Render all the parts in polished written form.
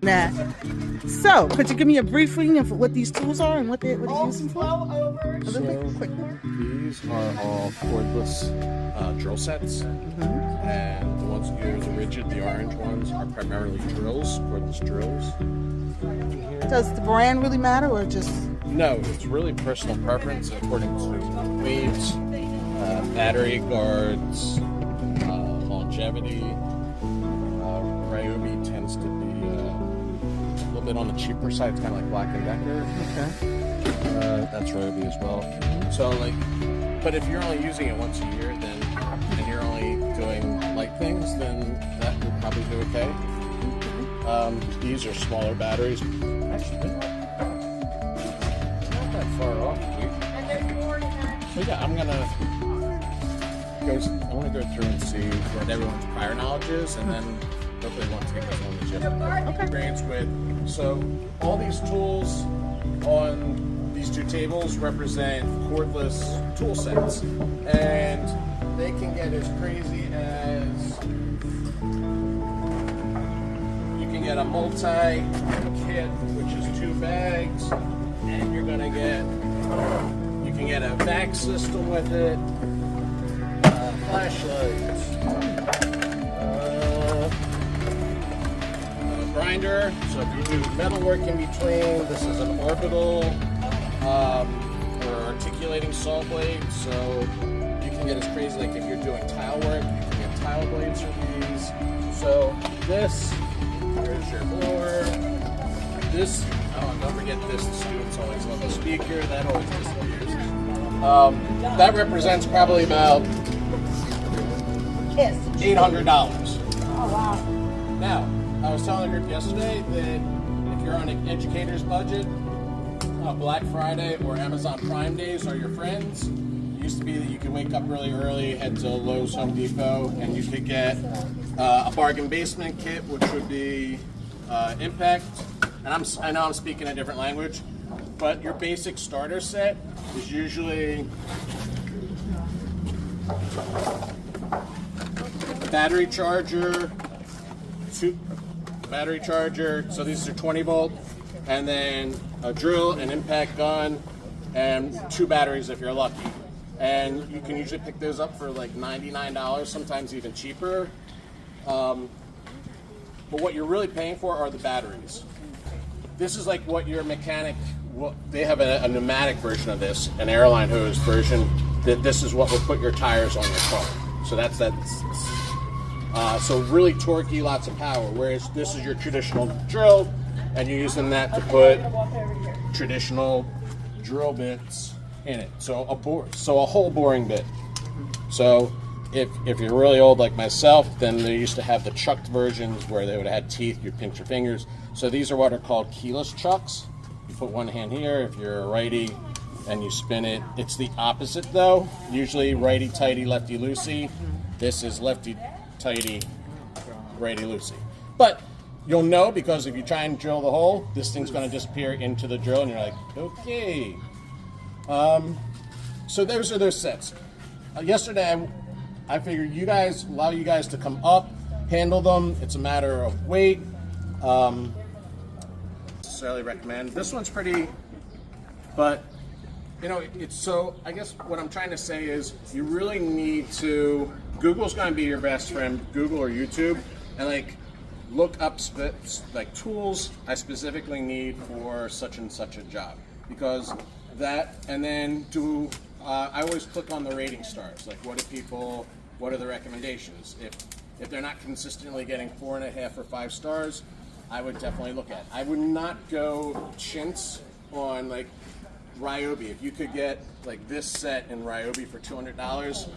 That. So, could you give me a briefing of what these tools are and what they're using for? A little bit quicker. These are all cordless drill sets, and the ones that use rigid, the orange ones, are primarily drills, cordless drills. Does the brand really matter, or just? No, it's really personal preference according to weights, battery guards, longevity. Ryobi tends to be a little bit on the cheaper side. It's kind of like Black & Decker. Okay. That's Ryobi as well. So but if you're only using it once a year, and you're only doing light things, then that would probably do okay. These are smaller batteries. Actually, not that far off. So yeah, I want to go through and see what everyone's prior knowledge is, and then hopefully won't take us on the chip. Experience with. So all these tools on these two tables represent cordless tool sets, and they can get as crazy as you can get a multi-kit, which is 2 bags, and you can get a vac system with it, flashlights, grinder. So if you do metal work in between, this is an orbital or articulating saw blade. So you can get as crazy, like if you're doing tile work, you can get tile blades for these. So this, here's your blower. This, don't forget this, the students always love the speaker, that always disappears. That represents probably about $800. Oh, wow. Now, I was telling the group yesterday that if you're on an educator's budget, Black Friday or Amazon Prime Days are your friends. It used to be that you could wake up really early, head to Lowe's, Home Depot, and you could get a bargain basement kit, which would be Impact. And I know I'm speaking a different language, but your basic starter set is usually battery charger, so these are 20 volt, and then a drill, an impact gun, and 2 batteries if you're lucky. And you can usually pick those up for like $99, sometimes even cheaper. But what you're really paying for are the batteries. This is like what your mechanic, they have a pneumatic version of this, an airline hose version, that this is what will put your tires on your car. So that's so really torquey, lots of power, whereas this is your traditional drill, and you're using that to put traditional drill bits in it. So a hole boring bit. So if you're really old like myself, then they used to have the chucked versions where they would have had teeth, you'd pinch your fingers. So these are what are called keyless chucks. You put one hand here if you're a righty and you spin it. It's the opposite though. Usually righty tighty, lefty loosey. This is lefty tighty, righty loosey. But you'll know because if you try and drill the hole, this thing's going to disappear into the drill and you're like, okay. So those are those sets. Yesterday I figured allow you guys to come up, handle them. It's a matter of weight. Necessarily recommend. This one's pretty, but I guess what I'm trying to say is you really need to, Google's going to be your best friend, Google or YouTube, and look up tools I specifically need for such and such a job, because that, and then I always click on the rating stars, what are the recommendations? If they're not consistently getting 4.5 or 5 stars, I would definitely look at it. I would not go chintz on Ryobi. If you could get this set in Ryobi for $200,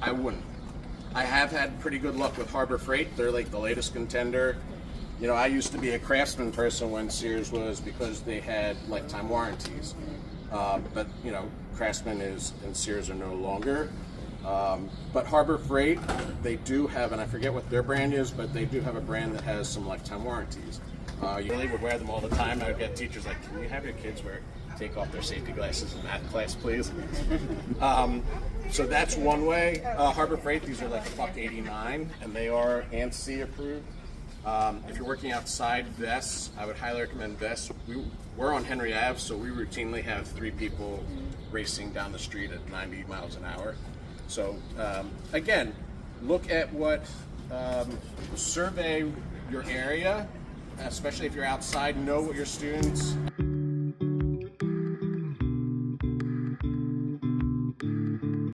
I wouldn't. I have had pretty good luck with Harbor Freight. They're the latest contender. I used to be a Craftsman person when Sears was, because they had lifetime warranties. But Craftsman and Sears are no longer. But Harbor Freight, they do have, and I forget what their brand is, but they do have a brand that has some lifetime warranties. You really would wear them all the time. I would get teachers can you have your kids take off their safety glasses in math class, please? So that's one way. Harbor Freight, these are like $1.89, and they are ANSI approved. If you're working outside vests, I would highly recommend vests. We're on Henry Ave, so we routinely have 3 people racing down the street at 90 miles an hour. So again, look at what, survey your area, especially if you're outside, know what your students